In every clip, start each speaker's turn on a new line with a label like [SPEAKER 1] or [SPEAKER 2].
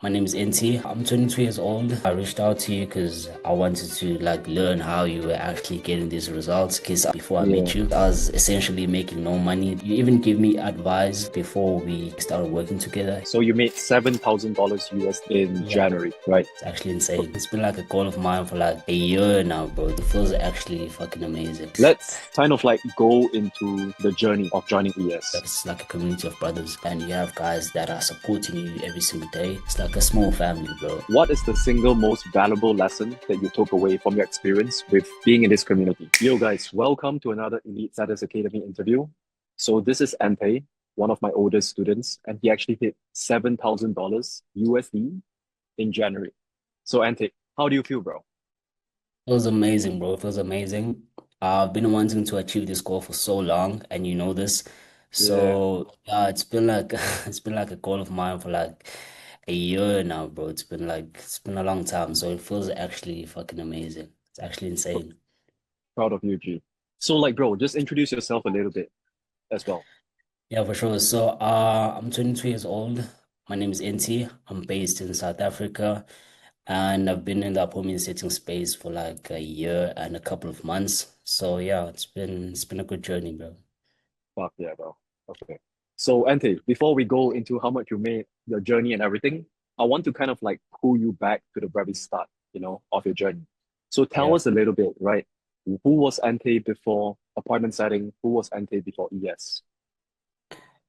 [SPEAKER 1] My name is Ntethe. I'm 22 years old. I reached out to you because I wanted to learn how you were actually getting these results. Because before I
[SPEAKER 2] Yeah.
[SPEAKER 1] met you, I was essentially making no money. You even gave me advice before we started working together.
[SPEAKER 2] So you made $7,000 USD in
[SPEAKER 1] Yeah,
[SPEAKER 2] January, right?
[SPEAKER 1] it's actually insane. It's been like a goal of mine for like a year now, bro. It feels actually fucking amazing.
[SPEAKER 2] Let's kind of like go into the journey of joining ES.
[SPEAKER 1] It's like a community of brothers, and you have guys that are supporting you every single day. It's like a small family, bro.
[SPEAKER 2] What is the single most valuable lesson that you took away from your experience with being in this community? Yo, guys, welcome to another Elite Status Academy interview. So this is Ntethe, one of my oldest students, and he actually hit $7,000 USD in January. So Ntethe, how do you feel, bro?
[SPEAKER 1] It was amazing, bro. It was amazing. I've been wanting to achieve this goal for so long, and you know this.
[SPEAKER 2] Yeah.
[SPEAKER 1] So yeah, it's been like it's been like a goal of mine for like a year now, bro. It's been a long time. So it feels actually fucking amazing. It's actually insane.
[SPEAKER 2] Proud of you, G. So, like, bro, just introduce yourself a little bit as well.
[SPEAKER 1] Yeah, for sure. So I'm 22 years old. My name is Nti. I'm based in South Africa, and I've been in the appointment setting space for like a year and a couple of months. So yeah, it's been a good journey, bro.
[SPEAKER 2] Fuck yeah, bro. Okay. So, Ante, before we go into how much you made, your journey and everything, I want to kind of like pull you back to the very start, of your journey. So, tell
[SPEAKER 1] Yeah.
[SPEAKER 2] us a little bit, right? Who was Ante before appointment setting? Who was Ante before ES?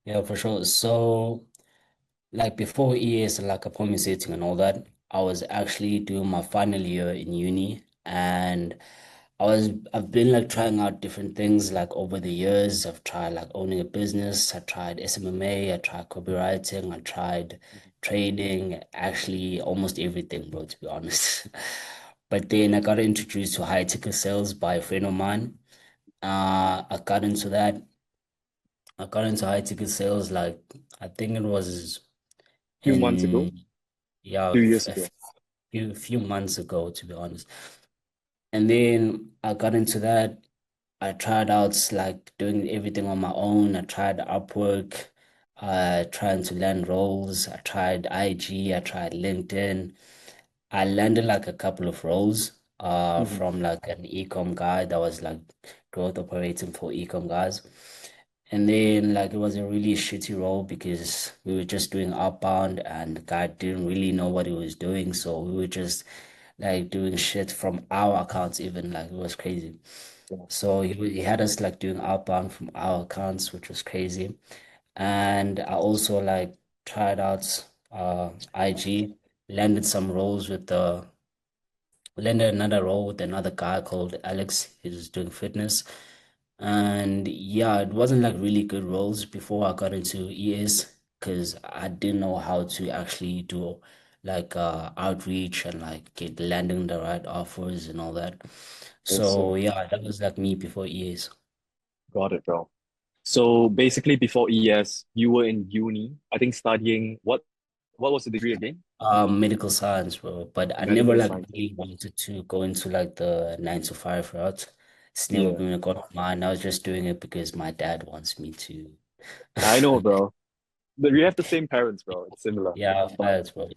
[SPEAKER 1] Yeah, for sure. So, like before ES and like appointment setting and all that, I was actually doing my final year in uni, and I've been like trying out different things like over the years. I've tried like owning a business, I tried SMMA, I tried copywriting, I tried trading, actually almost everything, bro, to be honest. But then I got introduced to high ticket sales by a friend of mine. I got into that. I got into high ticket sales like I think it was
[SPEAKER 2] Few months ago,
[SPEAKER 1] in yeah
[SPEAKER 2] few years ago.
[SPEAKER 1] few months ago, to be honest. And then I got into that. I tried out like doing everything on my own. I tried Upwork, trying to land roles. I tried IG, I tried LinkedIn. I landed like a couple of roles
[SPEAKER 2] Mhm.
[SPEAKER 1] from like an ecom guy that was like growth operating for ecom guys. And then like it was a really shitty role because we were just doing outbound and the guy didn't really know what he was doing. So we were just like doing shit from our accounts even like it was crazy.
[SPEAKER 2] Yeah.
[SPEAKER 1] So he had us like doing outbound from our accounts, which was crazy. And I also like tried out IG, landed some roles with the landed another role with another guy called Alex. He was doing fitness. And yeah, it wasn't like really good roles before I got into ES because I didn't know how to actually do like outreach and like get landing the right offers and all that.
[SPEAKER 2] Yes,
[SPEAKER 1] So
[SPEAKER 2] sir.
[SPEAKER 1] yeah, that was like me before ES.
[SPEAKER 2] Got it, bro. So basically, before ES, you were in uni, I think studying what was the degree again?
[SPEAKER 1] Medical science, bro. But I never
[SPEAKER 2] Medical
[SPEAKER 1] like
[SPEAKER 2] science.
[SPEAKER 1] really wanted to go into like the 9 to 5 route. It's never
[SPEAKER 2] Yeah.
[SPEAKER 1] been a goal of mine. I was just doing it because my dad wants me to.
[SPEAKER 2] I know, bro. But we have the same parents, bro. It's similar.
[SPEAKER 1] Yeah,
[SPEAKER 2] But
[SPEAKER 1] that's bro.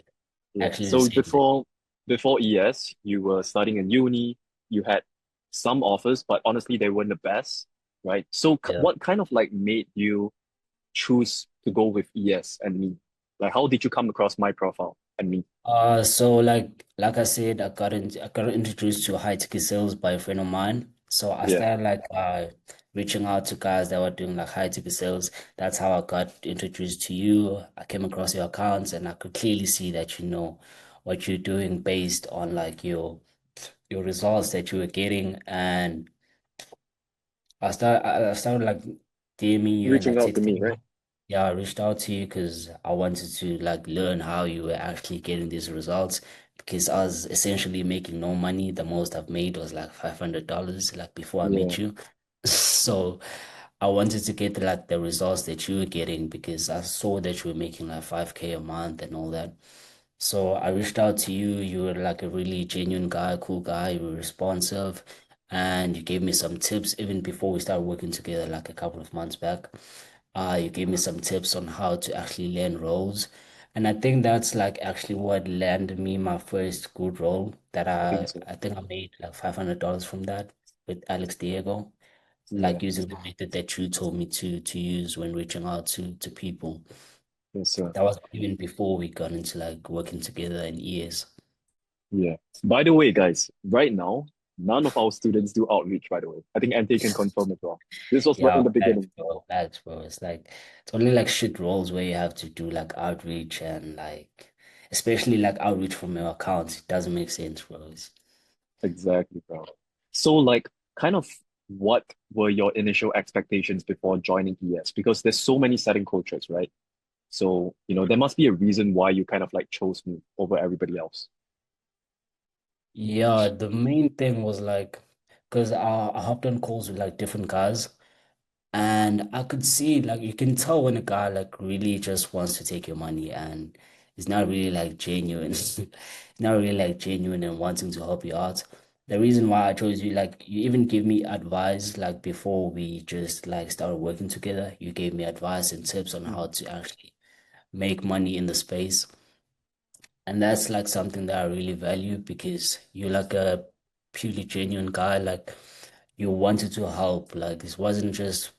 [SPEAKER 2] yeah.
[SPEAKER 1] Actually the
[SPEAKER 2] So
[SPEAKER 1] same thing.
[SPEAKER 2] before ES, you were studying in uni. You had some offers, but honestly, they weren't the best, right? So
[SPEAKER 1] Yeah.
[SPEAKER 2] what kind of like made you choose to go with ES and me? Like, how did you come across my profile and me?
[SPEAKER 1] So like I said, I got introduced to high ticket sales by a friend of mine. So I
[SPEAKER 2] Yeah.
[SPEAKER 1] started like reaching out to guys that were doing like high ticket sales. That's how I got introduced to you. I came across your accounts and I could clearly see that you know what you're doing based on like your results that you were getting. And I started like DMing you and
[SPEAKER 2] Reaching
[SPEAKER 1] like
[SPEAKER 2] out to me,
[SPEAKER 1] texting
[SPEAKER 2] right?
[SPEAKER 1] you. Yeah, I reached out to you because I wanted to like learn how you were actually getting these results because I was essentially making no money. The most I've made was like $500 like before I
[SPEAKER 2] Yeah.
[SPEAKER 1] met you. So I wanted to get like the results that you were getting because I saw that you were making like 5K a month and all that. So I reached out to you. You were like a really genuine guy, cool guy. You were responsive, and you gave me some tips even before we started working together, like a couple of months back. You gave me some tips on how to actually land roles, And I think that's like actually what landed me my first good role that
[SPEAKER 2] I think so.
[SPEAKER 1] I think I made like $500 from that with Alex Diego,
[SPEAKER 2] Yeah,
[SPEAKER 1] like using the method that you told me to use when reaching out to people.
[SPEAKER 2] yes, sir.
[SPEAKER 1] That was even before we got into like working together in years.
[SPEAKER 2] Yeah. By the way, guys, right now, none of our students do outreach, by the way. I think Ante can confirm as well. This was right in
[SPEAKER 1] Yeah,
[SPEAKER 2] the beginning.
[SPEAKER 1] facts, bro. It's like it's only like shit roles where you have to do like outreach and like especially like outreach from your accounts. It doesn't make sense, bro.
[SPEAKER 2] Exactly, bro. So, like, kind of what were your initial expectations before joining ES? Because there's so many setting coaches, right? So, there must be a reason why you kind of like chose me over everybody else.
[SPEAKER 1] Yeah, the main thing was like because I hopped on calls with like different guys. And I could see, like, you can tell when a guy, like, really just wants to take your money and is not really, like, genuine. Not really, like, genuine and wanting to help you out. The reason why I chose you, like, you even give me advice, like, before we just, like, started working together. You gave me advice and tips on how
[SPEAKER 2] Mm,
[SPEAKER 1] to actually make money in the space. And that's, like, something that I really value because you're, like, a purely genuine guy. Like, you wanted to help. Like, this wasn't just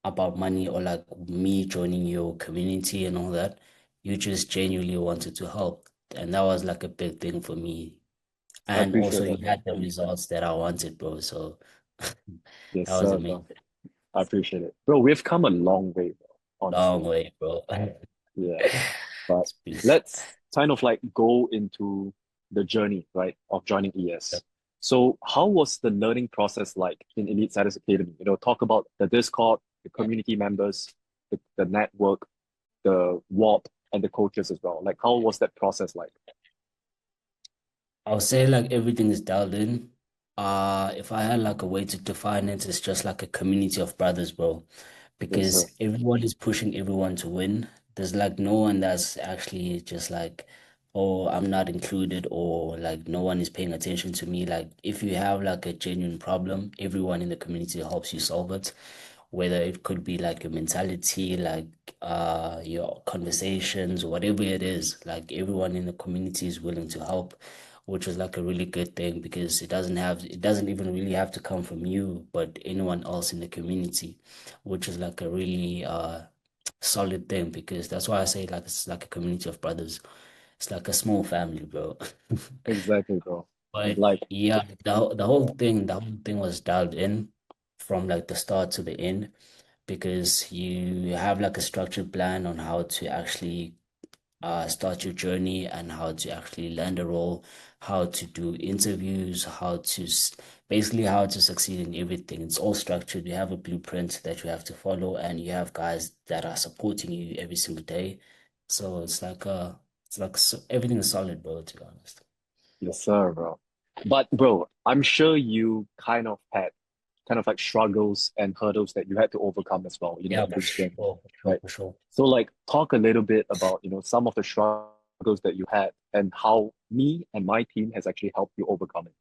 [SPEAKER 1] about money or like me joining your community and all that. You just genuinely wanted to help. And that was like a big thing for me.
[SPEAKER 2] I
[SPEAKER 1] And also
[SPEAKER 2] appreciate
[SPEAKER 1] you
[SPEAKER 2] that, bro.
[SPEAKER 1] had the results that I wanted, bro. So that
[SPEAKER 2] Yes,
[SPEAKER 1] was
[SPEAKER 2] sir, bro.
[SPEAKER 1] amazing.
[SPEAKER 2] I appreciate it. Bro, we've come a long way, bro,
[SPEAKER 1] Long
[SPEAKER 2] honestly.
[SPEAKER 1] way, bro.
[SPEAKER 2] Yeah. But
[SPEAKER 1] It's been
[SPEAKER 2] let's kind of like go into the journey, right, of joining ES. So, how was the learning process like in Elite Status Academy? Talk about the Discord, the community members, the network, the WAP, and the coaches as well. Like, how was that process like?
[SPEAKER 1] I'll say like everything is dialed in. If I had like a way to define it, it's just like a community of brothers, bro.
[SPEAKER 2] Yes, sir.
[SPEAKER 1] Because everyone is pushing everyone to win. There's like no one that's actually just like, oh, I'm not included, or like no one is paying attention to me. Like if you have like a genuine problem, everyone in the community helps you solve it. Whether it could be like your mentality, like your conversations, whatever it is, like everyone in the community is willing to help, which is like a really good thing because it doesn't even really have to come from you, but anyone else in the community, which is like a really solid thing because that's why I say like it's like a community of brothers. It's like a small family, bro.
[SPEAKER 2] Exactly, bro.
[SPEAKER 1] But
[SPEAKER 2] Like,
[SPEAKER 1] yeah, the whole thing was dialed in from like the start to the end because you have like a structured plan on how to actually start your journey and how to actually land a role, how to do interviews, basically how to succeed in everything. It's all structured. You have a blueprint that you have to follow, and you have guys that are supporting you every single day. So everything is solid, bro, to be honest.
[SPEAKER 2] yes, sir, bro. But, bro, I'm sure you kind of had kind of like struggles and hurdles that you had to overcome as well,
[SPEAKER 1] Yeah,
[SPEAKER 2] in
[SPEAKER 1] for
[SPEAKER 2] this journey,
[SPEAKER 1] sure, for sure,
[SPEAKER 2] right?
[SPEAKER 1] for sure.
[SPEAKER 2] So, like, talk a little bit about, some of the struggles that you had and how me and my team has actually helped you overcome it.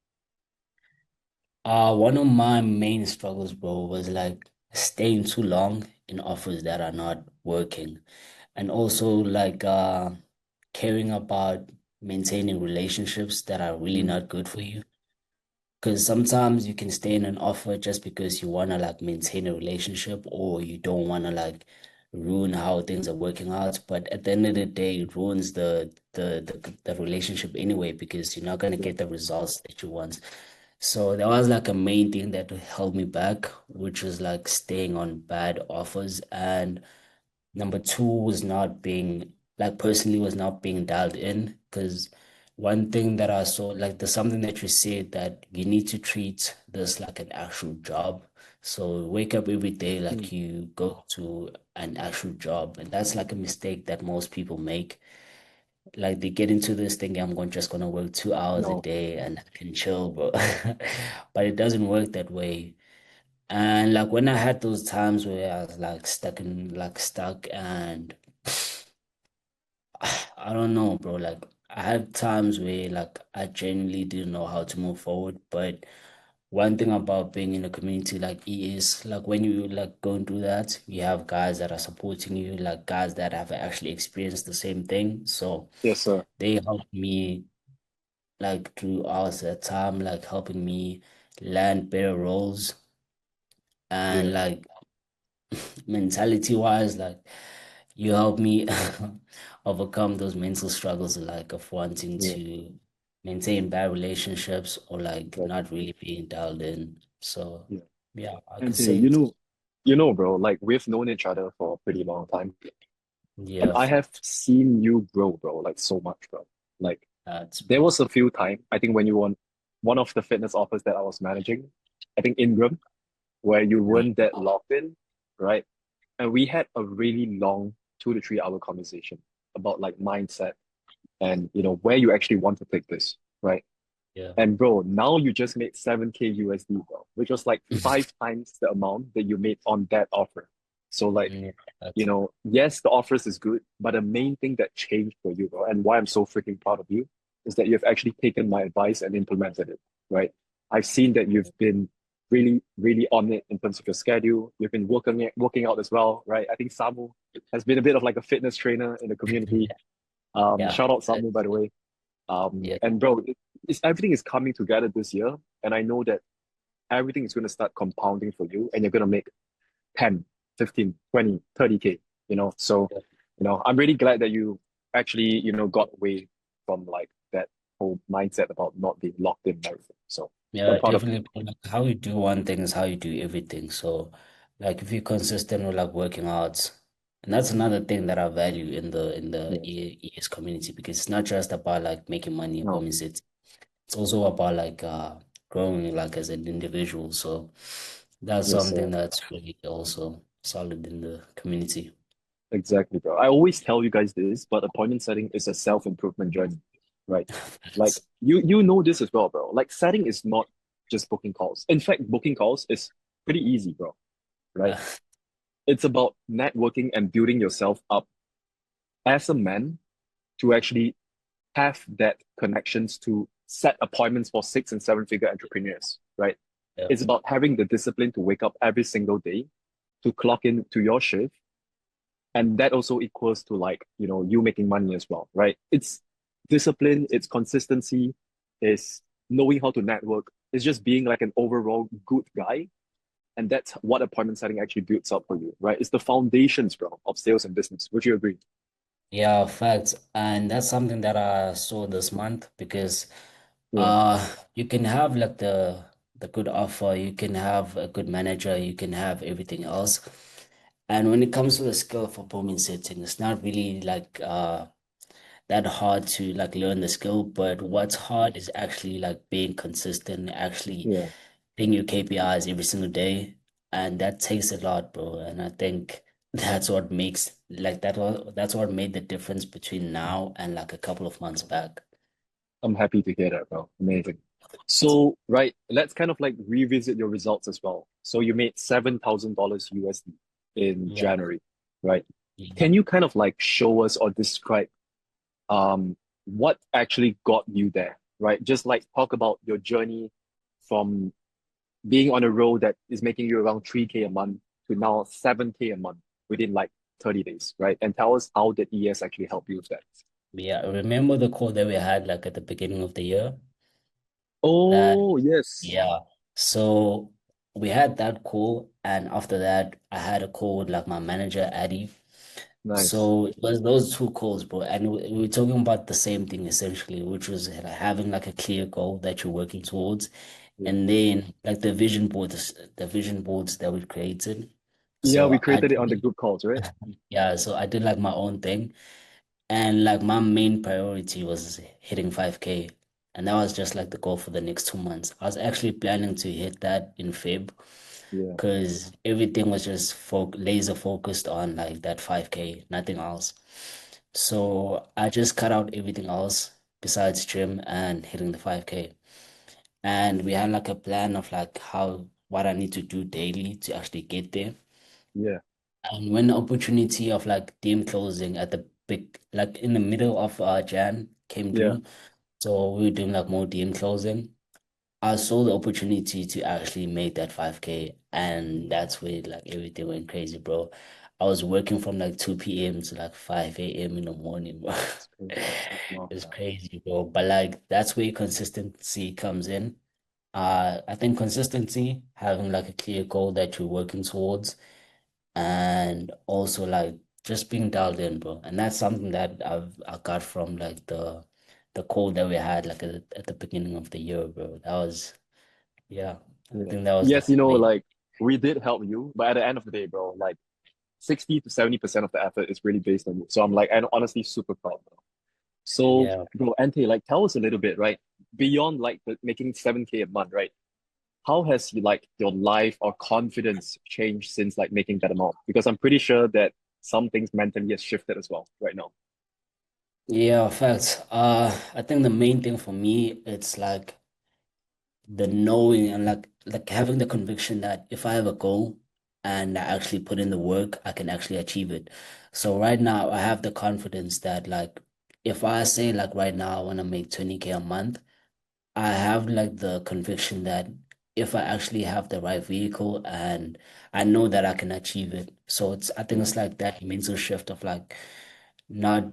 [SPEAKER 1] One of my main struggles, bro, was like staying too long in offers that are not working. And also like caring about maintaining relationships that are really
[SPEAKER 2] Mm,
[SPEAKER 1] not good for you. Because sometimes you can stay in an offer just because you want to like maintain a relationship or you don't want to like ruin how things are working out. But at the end of the day, it ruins the relationship anyway because you're not going to
[SPEAKER 2] yeah,
[SPEAKER 1] get the results that you want. So that was like a main thing that held me back, which was like staying on bad offers. And number two was not being like personally was not being dialed in because one thing that I saw like there's something that you said that you need to treat this like an actual job. So wake up every day
[SPEAKER 2] mm,
[SPEAKER 1] like you go to an actual job, and that's like a mistake that most people make. Like they get into this thinking I'm going just gonna work 2 hours a
[SPEAKER 2] no,
[SPEAKER 1] day and I can chill, bro. But it doesn't work that way. And like when I had those times where I was like stuck and I don't know, bro. Like I had times where like I genuinely didn't know how to move forward, but one thing about being in a community like E is like when you like go and do that, you have guys that are supporting you, like guys that have actually experienced the same thing. So
[SPEAKER 2] Yes, sir.
[SPEAKER 1] they helped me like throughout that time, like helping me land better roles and
[SPEAKER 2] Yeah,
[SPEAKER 1] like mentality wise, like you help me overcome those mental struggles like of wanting
[SPEAKER 2] yeah,
[SPEAKER 1] to maintain bad relationships or like
[SPEAKER 2] exactly.
[SPEAKER 1] not really being dialed in. So
[SPEAKER 2] Yeah.
[SPEAKER 1] yeah, I
[SPEAKER 2] And
[SPEAKER 1] could
[SPEAKER 2] hey,
[SPEAKER 1] say it's
[SPEAKER 2] bro, like we've known each other for a pretty long time. And
[SPEAKER 1] yeah,
[SPEAKER 2] I have
[SPEAKER 1] fact.
[SPEAKER 2] seen you grow, bro, like so much, bro. Like
[SPEAKER 1] That's
[SPEAKER 2] there was a few time, I think when you won one of the fitness offers that I was managing, I think Ingram, where you weren't that locked in, right? And we had a really long 2 to 3 hour conversation about like mindset and where you actually want to take this, right?
[SPEAKER 1] yeah.
[SPEAKER 2] And bro, now you just made 7K USD, bro, which was like 5 times the amount that you made on that offer. So like,
[SPEAKER 1] Yeah, that's
[SPEAKER 2] yes, the offers is good, but the main thing that changed for you, bro, and why I'm so freaking proud of you is that you've actually taken my advice and implemented it, right? I've seen that you've been really, really on it in terms of your schedule. You've been working out as well, right? I think Samu has been a bit of like a fitness trainer in the community.
[SPEAKER 1] yeah,
[SPEAKER 2] Shout out
[SPEAKER 1] that,
[SPEAKER 2] Samu, by the way.
[SPEAKER 1] yeah,
[SPEAKER 2] And bro, everything is coming together this year, and I know that everything is going to start compounding for you, and you're going to make 10, 15, 20, 30K, So,
[SPEAKER 1] yeah.
[SPEAKER 2] I'm really glad that you actually, got away from like that whole mindset about not being locked in and everything. So, I'm
[SPEAKER 1] Yeah,
[SPEAKER 2] proud of you.
[SPEAKER 1] definitely. Like, how you do one thing is how you do everything. So, like, if you're consistent with like working out, and that's another thing that I value in the
[SPEAKER 2] Yeah.
[SPEAKER 1] ES community because it's not just about like making money,
[SPEAKER 2] No.
[SPEAKER 1] promise it. It's also about like growing like as an individual. So that's
[SPEAKER 2] Yes,
[SPEAKER 1] something
[SPEAKER 2] sir.
[SPEAKER 1] that's really also solid in the community.
[SPEAKER 2] Exactly, bro. I always tell you guys this, but appointment setting is a self-improvement journey, right? Like
[SPEAKER 1] Facts.
[SPEAKER 2] you know this as well, bro. Like setting is not just booking calls. In fact, booking calls is pretty easy, bro, right?
[SPEAKER 1] Yeah,
[SPEAKER 2] It's about networking and building yourself up as a man to actually have that connections to set appointments for 6 and 7 figure entrepreneurs, right?
[SPEAKER 1] yeah,
[SPEAKER 2] It's about having the discipline to wake up every single day, to clock in to your shift, and that also equals to like you making money as well, right? It's discipline, it's consistency, is knowing how to network, it's just being like an overall good guy, and that's what appointment setting actually builds up for you, right? It's the foundations, bro, of sales and business. Would you agree?
[SPEAKER 1] yeah, facts. And that's something that I saw this month because
[SPEAKER 2] Yeah,
[SPEAKER 1] you can have like the good offer, you can have a good manager, you can have everything else. And when it comes to the skill of appointment setting, it's not really like that hard to like learn the skill, but what's hard is actually like being consistent, actually
[SPEAKER 2] yeah.
[SPEAKER 1] hitting your KPIs every single day. And that takes a lot, bro. And I think that's what makes like that's what made the difference between now and like a couple of months back.
[SPEAKER 2] I'm happy to hear that, bro. Amazing. So, right, let's kind of like revisit your results as well. So you made $7,000 USD in
[SPEAKER 1] Yeah.
[SPEAKER 2] January, right?
[SPEAKER 1] Yeah.
[SPEAKER 2] Can you kind of like show us or describe what actually got you there, right? Just like talk about your journey from being on a road that is making you around 3K a month to now 7K a month within like 30 days, right? And tell us how did ES actually help you with that?
[SPEAKER 1] Yeah. Remember the call that we had like at the beginning of the year? That
[SPEAKER 2] Oh, yes.
[SPEAKER 1] Yeah. So we had that call, and after that, I had a call with like my manager, Addy.
[SPEAKER 2] Nice.
[SPEAKER 1] So it was those two calls, bro, and we were talking about the same thing essentially, which was like having like a clear goal that you're working towards,
[SPEAKER 2] Yeah.
[SPEAKER 1] and then like the vision boards that we created.
[SPEAKER 2] Yeah, we
[SPEAKER 1] So I
[SPEAKER 2] created it on the
[SPEAKER 1] did,
[SPEAKER 2] group calls, right?
[SPEAKER 1] yeah, so I did like my own thing. And like my main priority was hitting 5K. And that was just like the goal for the next 2 months. I was actually planning to hit that in Feb
[SPEAKER 2] Yeah.
[SPEAKER 1] because everything was just laser focused on like that 5K, nothing else. So I just cut out everything else besides gym and hitting the 5K. And we had like a plan of like what I need to do daily to actually get there.
[SPEAKER 2] Yeah.
[SPEAKER 1] And when the opportunity of like team closing at the big, like in the middle of Jan came
[SPEAKER 2] Yeah.
[SPEAKER 1] through, so we were doing like more DM closing. I saw the opportunity to actually make that 5K, and that's where like everything went crazy, bro. I was working from like 2 p.m. to like 5 a.m. in the morning, bro.
[SPEAKER 2] It's crazy. Wow.
[SPEAKER 1] It's crazy, bro. But like that's where consistency comes in. I think consistency, having like a clear goal that you're working towards, and also like just being dialed in, bro. And that's something that I got from like the call that we had like at the beginning of the year, bro. That was yeah, I
[SPEAKER 2] Yeah.
[SPEAKER 1] think that was
[SPEAKER 2] Yes,
[SPEAKER 1] like amazing.
[SPEAKER 2] like we did help you, but at the end of the day, bro, like 60 to 70% of the effort is really based on you. So I'm like, and honestly, super proud, bro. So,
[SPEAKER 1] Yeah.
[SPEAKER 2] bro, Ante, like, tell us a little bit, right? Beyond like making 7K a month, right? How has like your life or confidence changed since like making that amount? Because I'm pretty sure that some things mentally has shifted as well right now.
[SPEAKER 1] Yeah, facts. I think the main thing for me, it's like the knowing and like having the conviction that if I have a goal and I actually put in the work, I can actually achieve it. So right now I have the confidence that like if I say like right now I want to make 20K a month, I have like the conviction that if I actually have the right vehicle and I know that I can achieve it. So I think
[SPEAKER 2] Yeah,
[SPEAKER 1] it's like that mental shift of like not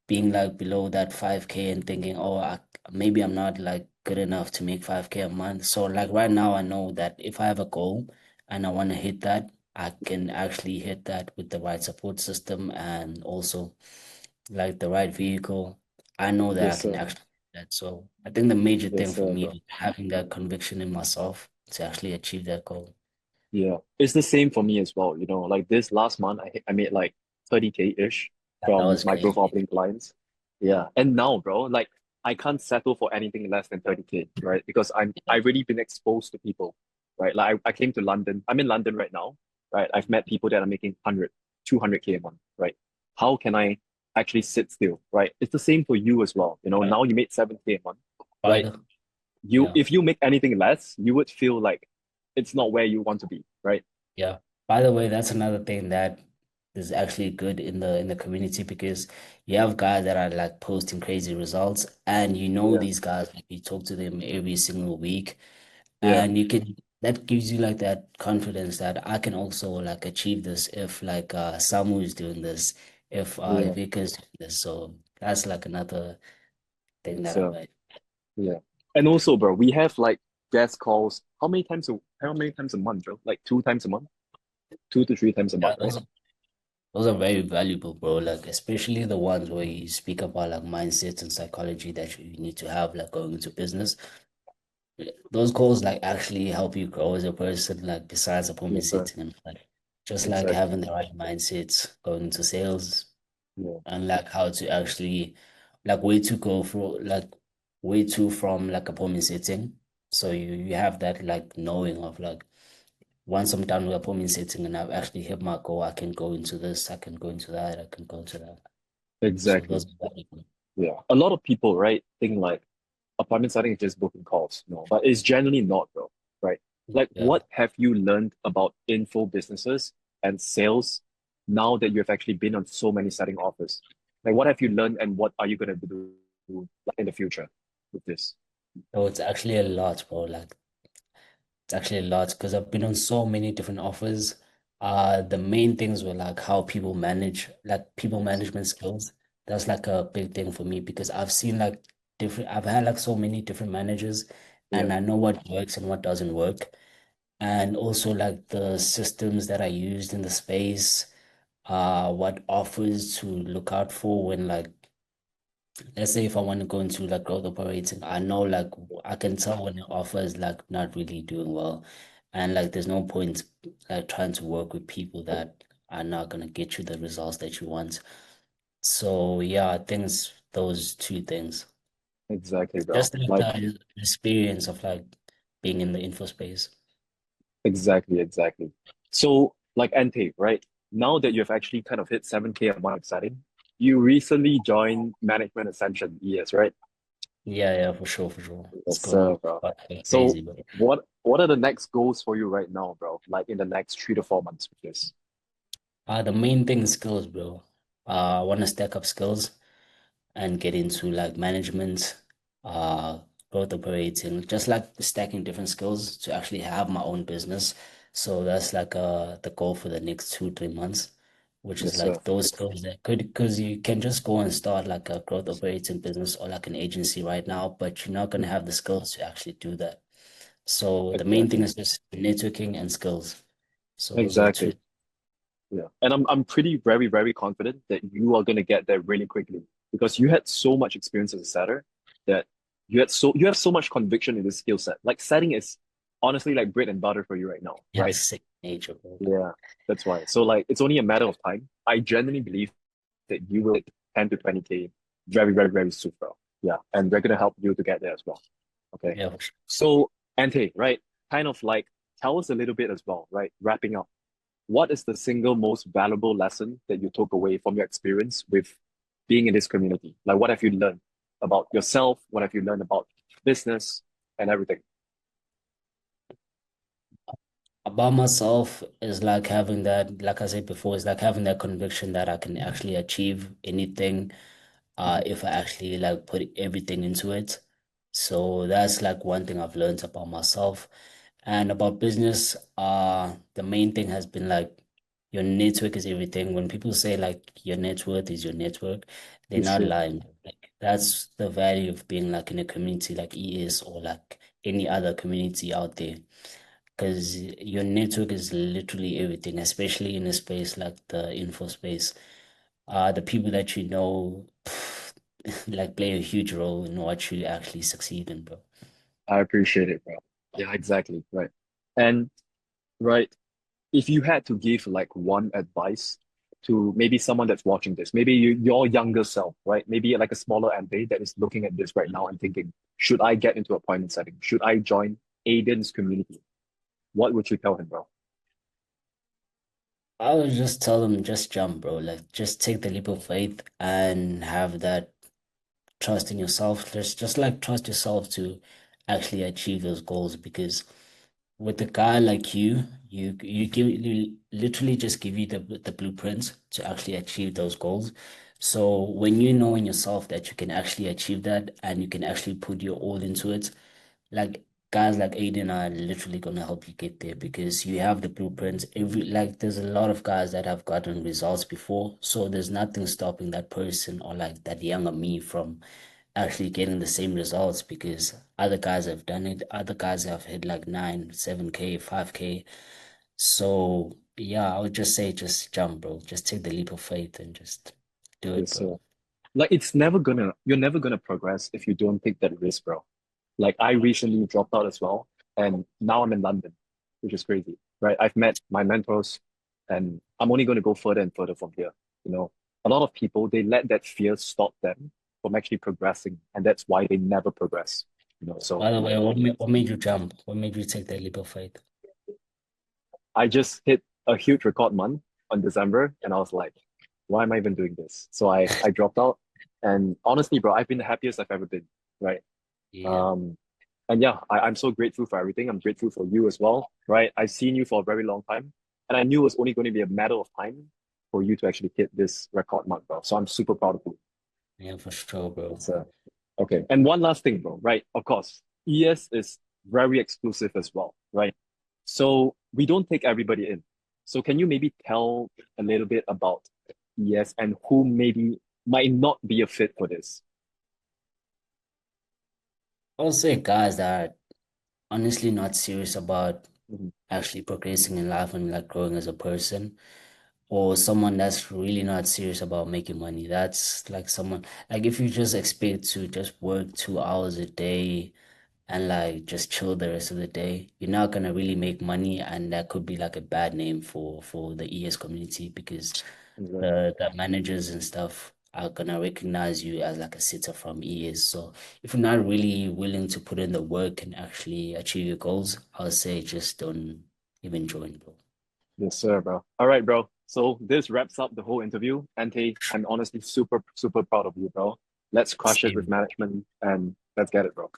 [SPEAKER 1] being like below that 5K and thinking, oh, maybe I'm not like good enough to make 5K a month. So like right now, I know that if I have a goal and I want to hit that, I can actually hit that with the right support system and also like the right vehicle. I know that I
[SPEAKER 2] yes,
[SPEAKER 1] can
[SPEAKER 2] sir.
[SPEAKER 1] actually do that. So I think the major
[SPEAKER 2] Yes,
[SPEAKER 1] thing for
[SPEAKER 2] sir,
[SPEAKER 1] me
[SPEAKER 2] bro.
[SPEAKER 1] is having that conviction in myself to actually achieve that goal.
[SPEAKER 2] Yeah, it's the same for me as well. Like this last month, I made like 30K-ish
[SPEAKER 1] That
[SPEAKER 2] from
[SPEAKER 1] was
[SPEAKER 2] my growth
[SPEAKER 1] crazy.
[SPEAKER 2] offering clients. Yeah, and now, bro, like I can't settle for anything less than 30K, right? Because I've really been exposed to people, right? Like I came to London. I'm in London right now, right? I've met people that are making 100, 200K a month, right? How can I actually sit still, right? It's the same for you as well.
[SPEAKER 1] Right.
[SPEAKER 2] Now you made 7K a month, right?
[SPEAKER 1] Right.
[SPEAKER 2] You
[SPEAKER 1] Yeah.
[SPEAKER 2] if you make anything less, you would feel like it's not where you want to be, right?
[SPEAKER 1] Yeah. By the way, that's another thing that is actually good in the community because you have guys that are like posting crazy results and you know
[SPEAKER 2] Yeah,
[SPEAKER 1] these guys, like you talk to them every single week
[SPEAKER 2] yeah,
[SPEAKER 1] and you can that gives you like that confidence that I can also like achieve this if like Samu is doing this, if
[SPEAKER 2] yeah.
[SPEAKER 1] Vika's doing this. So that's like another thing that I
[SPEAKER 2] So
[SPEAKER 1] like.
[SPEAKER 2] yeah. And also, bro, we have like guest calls. How many times a month, bro? Like 2 times a month? 2 to 3 times a
[SPEAKER 1] Yeah,
[SPEAKER 2] month, right?
[SPEAKER 1] those are very valuable, bro. Like especially the ones where you speak about like mindsets and psychology that you need to have like going into business. Those calls like actually help you grow as a person, like besides appointment
[SPEAKER 2] Yes, sir.
[SPEAKER 1] setting and like just like
[SPEAKER 2] Exactly.
[SPEAKER 1] having the right mindsets going into sales
[SPEAKER 2] Yeah,
[SPEAKER 1] and like how to actually like way to go for like way to from like appointment setting. So you have that like knowing of like once I'm done with appointment setting and I've actually hit my goal, I can go into this, I can go into that, I can go into that. So
[SPEAKER 2] exactly.
[SPEAKER 1] those are valuable.
[SPEAKER 2] Yeah. A lot of people, right, think like appointment setting is just booking calls. No, but it's generally not, bro. Right? Like,
[SPEAKER 1] Yeah.
[SPEAKER 2] what have you learned about info businesses and sales now that you have actually been on so many setting offers? Like, what have you learned and what are you gonna do like, in the future with this?
[SPEAKER 1] So it's actually a lot, bro. Like it's actually a lot because I've been on so many different offers. The main things were like how people manage, like people management skills. That's like a big thing for me because I've seen like I've had like so many different managers
[SPEAKER 2] Yeah,
[SPEAKER 1] and I know what works and what doesn't work. And also like the systems that are used in the space, what offers to look out for when like let's say if I want to go into like growth operating, I know like I can tell when the offer is like not really doing well. And like there's no point like trying to work with people that are not gonna get you the results that you want. So yeah, I think it's those two things.
[SPEAKER 2] exactly, bro.
[SPEAKER 1] Just like
[SPEAKER 2] Like,
[SPEAKER 1] the experience of like being in the info space.
[SPEAKER 2] exactly, exactly. So, like Ante, right? Now that you've actually kind of hit 7K a month setting, you recently joined Management Ascension, yes, right?
[SPEAKER 1] Yeah, yeah, for sure, for sure. It's
[SPEAKER 2] Yes, sir,
[SPEAKER 1] going
[SPEAKER 2] bro.
[SPEAKER 1] quite
[SPEAKER 2] So
[SPEAKER 1] crazy, but
[SPEAKER 2] what are the next goals for you right now, bro? Like in the next 3 to 4 months with this?
[SPEAKER 1] the main thing is skills, bro. I want to stack up skills and get into like management. growth operating, just like stacking different skills to actually have my own business. So that's like the goal for the next 2, 3 months, which is
[SPEAKER 2] Yes, sir.
[SPEAKER 1] like those skills that could because you can just go and start like a growth operating business or like an agency right now, but you're not gonna
[SPEAKER 2] Mhm.
[SPEAKER 1] have the skills to actually do that. So the main thing
[SPEAKER 2] Exactly.
[SPEAKER 1] is just networking and skills. So those are two.
[SPEAKER 2] Exactly. Yeah. And I'm pretty very, very confident that you are gonna get there really quickly because you had so much experience as a setter that you have so much conviction in this skill set. Like setting is honestly like bread and butter for you right now,
[SPEAKER 1] Yeah,
[SPEAKER 2] right?
[SPEAKER 1] sick nature, bro.
[SPEAKER 2] Yeah, that's why. So like it's only a matter of time. I genuinely believe that you will hit 10 to 20K very, very, very soon, bro. Yeah. And we're gonna help you to get there as well. Okay.
[SPEAKER 1] Yeah, for sure.
[SPEAKER 2] So Ante, right? Kind of like tell us a little bit as well, right? Wrapping up. What is the single most valuable lesson that you took away from your experience with being in this community? Like what have you learned about yourself? What have you learned about business and everything?
[SPEAKER 1] About myself is like having that, like I said before, is like having that conviction that I can actually achieve anything
[SPEAKER 2] Mhm.
[SPEAKER 1] if I actually like put everything into it. So that's like one thing I've learned about myself. And about business, the main thing has been like your network is everything. When people say like your net worth is your network, they're
[SPEAKER 2] It's
[SPEAKER 1] not
[SPEAKER 2] true.
[SPEAKER 1] lying. Like that's the value of being like in a community like ES or like any other community out there. Because your network is literally everything, especially in a space like the info space. The people that you know like play a huge role in what you actually succeed in, bro.
[SPEAKER 2] I appreciate it, bro. Yeah, exactly. Right. And right, if you had to give like one advice to maybe someone that's watching this, maybe your younger self, right? Maybe like a smaller MBA that is looking at this right now and thinking, should I get into appointment setting? Should I join Aiden's community? What would you tell him, bro?
[SPEAKER 1] I would just tell them just jump, bro. Like just take the leap of faith and have that trust in yourself. Just like trust yourself to actually achieve those goals because with a guy like you literally just give you the blueprints to actually achieve those goals. So when you know in yourself that you can actually achieve that and you can actually put your all into it, like guys like Aiden are literally gonna help you get there because you have the blueprints. Every like there's a lot of guys that have gotten results before, so there's nothing stopping that person or like that younger me from actually getting the same results because other guys have done it. Other guys have hit like 7K, 5K. So yeah, I would just say just jump, bro. Just take the leap of faith and just do it,
[SPEAKER 2] Yes,
[SPEAKER 1] bro.
[SPEAKER 2] sir. Like you're never gonna progress if you don't take that risk, bro. Like I recently dropped out as well, and now I'm in London, which is crazy, right? I've met my mentors, and I'm only going to go further and further from here. You know, a lot of people they let that fear stop them from actually progressing, and that's why they never progress. You know, so
[SPEAKER 1] By the way, what made you jump? What made you take that leap of faith?
[SPEAKER 2] I just hit a huge record month on December, and I was like, why am I even doing this? So I dropped out, and honestly, bro, I've been the happiest I've ever been, right?
[SPEAKER 1] Yeah.
[SPEAKER 2] Um, and yeah, I'm so grateful for everything. I'm grateful for you as well, right? I've seen you for a very long time, and I knew it was only going to be a matter of time for you to actually hit this record mark, bro. So I'm super proud of you.
[SPEAKER 1] Yeah, for sure, bro.
[SPEAKER 2] It's okay. And one last thing, bro, right? Of course, ES is very exclusive as well, right? So we don't take everybody in. So can you maybe tell a little bit about ES and who maybe might not be a fit for this?
[SPEAKER 1] I would say guys that are honestly not serious about
[SPEAKER 2] Mhm.
[SPEAKER 1] actually progressing in life and like growing as a person, or someone that's really not serious about making money. That's like someone like if you just expect to just work 2 hours a day and like just chill the rest of the day, you're not gonna really make money, and that could be like a bad name for the ES community because
[SPEAKER 2] Exactly.
[SPEAKER 1] the managers and stuff are gonna recognize you as like a sitter from ES. So if you're not really willing to put in the work and actually achieve your goals, I would say just don't even join, bro.
[SPEAKER 2] Yes, sir, bro. All right, bro. So this wraps up the whole interview. Ante, I'm honestly super, super proud of you, bro. Let's crush it with
[SPEAKER 1] Same.
[SPEAKER 2] management and let's get it, bro.